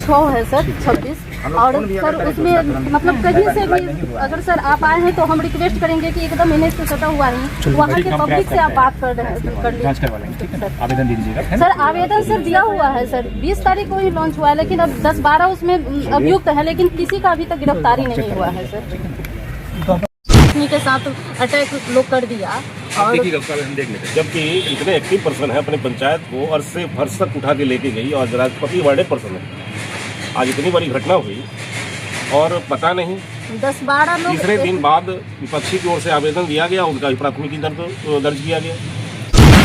6 है सर 26 और सर उसमें मतलब कहीं से भी अगर सर आप आए हैं तो हम रिक्वेस्ट करेंगे कि एकदम इन्हें से सटा हुआ है वहाँ के पब्लिक से आप बात कर लीजिए। आवेदन दे दीजिएगा सर आवेदन सर दिया हुआ है सर 20 तारीख को ही लॉन्च हुआ है, लेकिन अब 10-12 उसमें अभियुक्त है, लेकिन किसी का अभी तक गिरफ्तारी नहीं हुआ है सर। के साथ अटैक लोग कर दिया और देख लेते हैं। जबकि इतने एक्टिव पर्सन है अपने पंचायत को और से भरसक उठा के लेके गई और राष्ट्रपति वार्डे पर्सन है। आज इतनी बड़ी घटना हुई और पता नहीं 10-12 लोग तीसरे दिन बाद विपक्षी की ओर से आवेदन दिया गया, उनका प्राथमिकी दर्ज किया गया।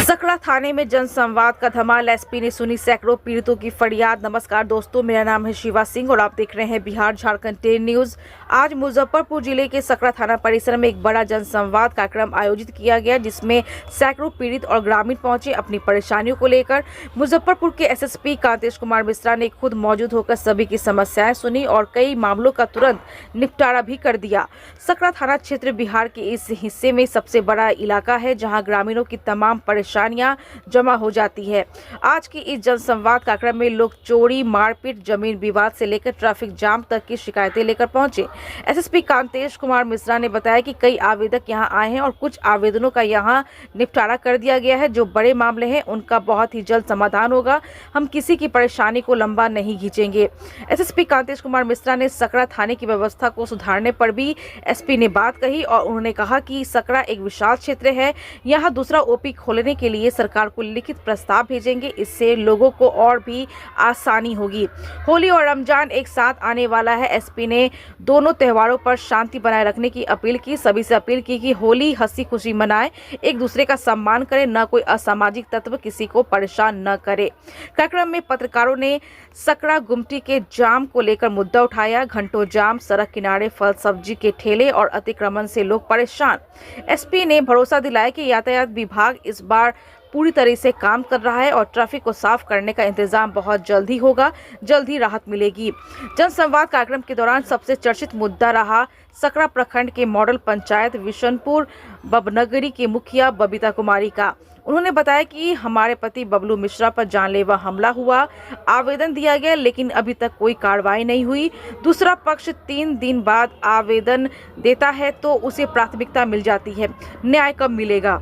सकरा थाने में जनसंवाद का धमाल, एसपी ने सुनी सैकड़ों पीड़ितों की फरियाद। नमस्कार दोस्तों, मेरा नाम है शिवा सिंह और आप देख रहे हैं बिहार झारखंड 10 न्यूज। आज मुजफ्फरपुर जिले के सकरा थाना परिसर में एक बड़ा जनसंवाद कार्यक्रम आयोजित किया गया, जिसमें सैकड़ों पीड़ित और ग्रामीण पहुंचे अपनी परेशानियों को लेकर। मुजफ्फरपुर के एसएसपी कांतेश कुमार मिश्रा ने खुद मौजूद होकर सभी की समस्याएं सुनी और कई मामलों का तुरंत निपटारा भी कर दिया। सकरा थाना क्षेत्र बिहार के इस हिस्से में सबसे बड़ा इलाका है, जहाँ ग्रामीणों की तमाम परेशानियां जमा हो जाती है। आज की इस जनसंवाद कार्यक्रम में लोग चोरी, मारपीट, जमीन विवाद से लेकर ट्रैफिक जाम तक की शिकायतें लेकर पहुंचे। एसएसपी कांतेश कुमार मिश्रा ने बताया कि कई आवेदक यहां आए हैं और कुछ आवेदनों का यहां निपटारा कर दिया गया है। जो बड़े मामले हैं उनका बहुत ही जल्द समाधान होगा। हम किसी की परेशानी को लंबा नहीं खींचेंगे। एसएसपी कांतेश कुमार मिश्रा ने सकरा थाने की व्यवस्था को सुधारने पर भी एसपी ने बात कही और उन्होंने कहा कि सकरा एक विशाल क्षेत्र है, यहाँ दूसरा ओपी खोलने के लिए सरकार को लिखित प्रस्ताव भेजेंगे। इससे लोगों को और भी आसानी होगी। होली और रमजान एक साथ आने वाला है। एसपी ने दोनों त्योहारों पर शांति बनाए रखने की अपील की। सभी से अपील की कि होली हंसी खुशी मनाएं, एक दूसरे का सम्मान करें, न कोई असामाजिक तत्व किसी को परेशान न करे। कार्यक्रम में पत्रकारों ने सकरा गुमटी के जाम को लेकर मुद्दा उठाया। घंटों जाम, सड़क किनारे फल सब्जी के ठेले और अतिक्रमण से लोग परेशान। एसपी ने भरोसा दिलाया कि यातायात विभाग इस बार पूरी तरह से काम कर रहा है और ट्रैफिक को साफ करने का इंतजाम बहुत जल्द ही होगा, जल्द ही राहत मिलेगी। जनसंवाद कार्यक्रम के दौरान सबसे चर्चित मुद्दा रहा सकरा प्रखंड के मॉडल पंचायत विशनपुर बबनगरी के मुखिया बबीता कुमारी का। उन्होंने बताया कि हमारे पति बबलू मिश्रा पर जानलेवा हमला हुआ, आवेदन दिया गया लेकिन अभी तक कोई कार्रवाई नहीं हुई। दूसरा पक्ष 3 दिन बाद आवेदन देता है तो उसे प्राथमिकता मिल जाती है, न्याय कब मिलेगा।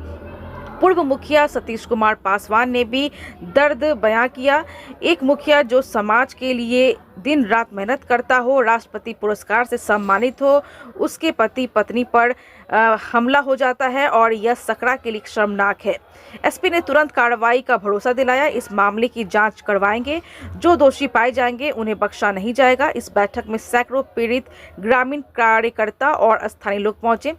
पूर्व मुखिया सतीश कुमार पासवान ने भी दर्द बयां किया। एक मुखिया जो समाज के लिए दिन रात मेहनत करता हो, राष्ट्रपति पुरस्कार से सम्मानित हो, उसके पति पत्नी पर हमला हो जाता है और यह सकरा के लिए शर्मनाक है। एसपी ने तुरंत कार्रवाई का भरोसा दिलाया। इस मामले की जांच करवाएंगे, जो दोषी पाए जाएंगे उन्हें बख्शा नहीं जाएगा। इस बैठक में सैकड़ों पीड़ित, ग्रामीण कार्यकर्ता और स्थानीय लोग पहुंचे।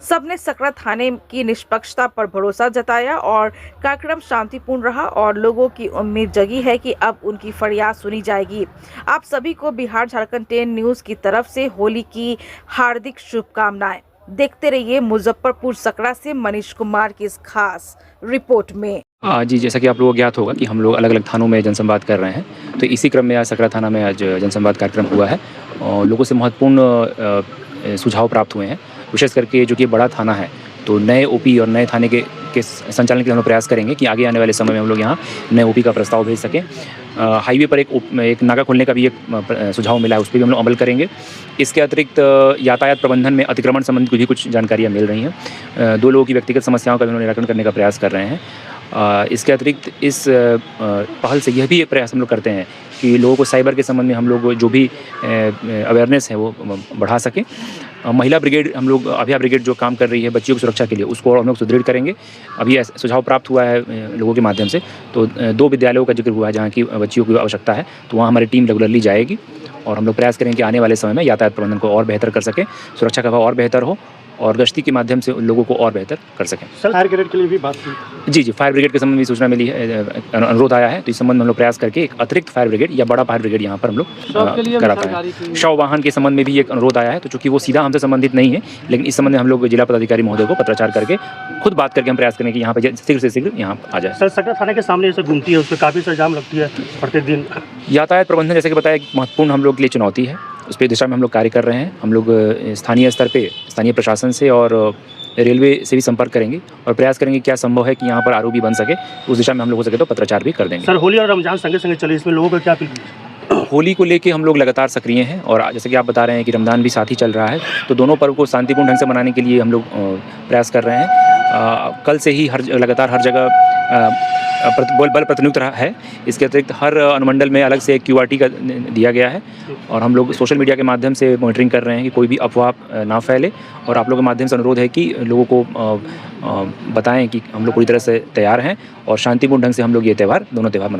सबने सकरा थाने की निष्पक्षता पर भरोसा जताया और कार्यक्रम शांतिपूर्ण रहा और लोगों की उम्मीद जगी है कि अब उनकी फरियाद सुनी जाएगी। आप सभी को बिहार झारखंड 10 न्यूज की तरफ से होली की हार्दिक शुभकामनाएं। देखते रहिए मुजफ्फरपुर सकरा से मनीष कुमार की इस खास रिपोर्ट में। जी, जैसा कि आप लोगों को ज्ञात होगा कि हम लोग अलग अलग थानों में जनसंवाद कर रहे हैं, तो इसी क्रम में आज सकरा थाना में आज जनसंवाद कार्यक्रम हुआ है और लोगों से महत्वपूर्ण सुझाव प्राप्त हुए हैं। विशेष करके जो कि बड़ा थाना है, तो नए ओपी और नए थाने के संचालन के लिए हम लोग प्रयास करेंगे कि आगे आने वाले समय में हम लोग यहाँ नए ओपी का प्रस्ताव भेज सकें। हाईवे पर एक नाका खोलने का भी एक सुझाव मिला है, उस पर भी हम लोग अमल करेंगे। इसके अतिरिक्त यातायात प्रबंधन में अतिक्रमण संबंधित भी कुछ जानकारियाँ मिल रही हैं। 2 लोगों की व्यक्तिगत समस्याओं का भी हम लोग निराकरण करने का प्रयास कर रहे हैं। इसके अतिरिक्त इस पहल से यह भी एक प्रयास हम लोग करते हैं कि लोगों को साइबर के संबंध में हम लोग जो भी अवेयरनेस है वो बढ़ा सकें। महिला ब्रिगेड, हम लोग अभया ब्रिगेड जो काम कर रही है बच्चियों की सुरक्षा के लिए, उसको हम लोग सुदृढ़ करेंगे। अभी सुझाव प्राप्त हुआ है लोगों के माध्यम से, तो 2 विद्यालयों का जिक्र हुआ है जहाँ की बच्चियों की आवश्यकता है, तो वहाँ हमारी टीम रेगुलरली जाएगी और हम लोग प्रयास करेंगे कि आने वाले समय में यातायात प्रबंधन को और बेहतर कर सकें, सुरक्षा का भाव और बेहतर हो और गश्ती के माध्यम से उन लोगों को और बेहतर कर सकें। फायर ब्रिगेड के लिए भी बात की? जी, फायर ब्रिगेड के संबंध में सूचना मिली है, अनुरोध आया है, तो इस संबंध में हम लोग प्रयास करके एक अतिरिक्त फायर ब्रिगेड या बड़ा फायर ब्रिगेड यहाँ पर हम लोग कराते हैं। शव वाहन के संबंध में भी एक अनुरोध आया है, तो चूँकि वो सीधा हमसे संबंधित नहीं है, लेकिन इस संबंध में हम लोग जिला पदाधिकारी महोदय को पत्राचार करके खुद बात करके हम प्रयास करें कि यहाँ पर शीघ्र से शीघ्र यहाँ आ जाए। सर, सकरा थाने के सामने जैसे घूमती है, उस पर काफ़ी सा जाम लगती है प्रतिदिन। यातायात प्रबंधन जैसे कि बताया महत्वपूर्ण हम लोग के लिए चुनौती है, उस पर दिशा में हम लोग कार्य कर रहे हैं। हम लोग स्थानीय स्तर पे स्थानीय प्रशासन से और रेलवे से भी संपर्क करेंगे और प्रयास करेंगे क्या संभव है कि यहाँ पर आरओबी बन सके, उस दिशा में हम लोग हो सके तो पत्राचार भी कर देंगे। सर, होली और रमजान संगे संगे चले, इसमें लोगों को क्या अपील? होली को लेके हम लोग लगातार सक्रिय हैं और जैसे कि आप बता रहे हैं कि रमज़ान भी साथ ही चल रहा है, तो दोनों पर्व को शांतिपूर्ण ढंग से मनाने के लिए हम लोग प्रयास कर रहे हैं। कल से ही लगातार हर जगह बल प्रतिनियुक्त रहा है। इसके अतिरिक्त हर अनुमंडल में अलग से QRT का दिया गया है और हम लोग सोशल मीडिया के माध्यम से मॉनिटरिंग कर रहे हैं कि कोई भी अफवाह ना फैले, और आप लोगों के माध्यम से अनुरोध है कि लोगों को बताएं कि हम लोग पूरी तरह से तैयार हैं और शांतिपूर्ण ढंग से हम लोग ये दोनों त्यौहार मनाएं।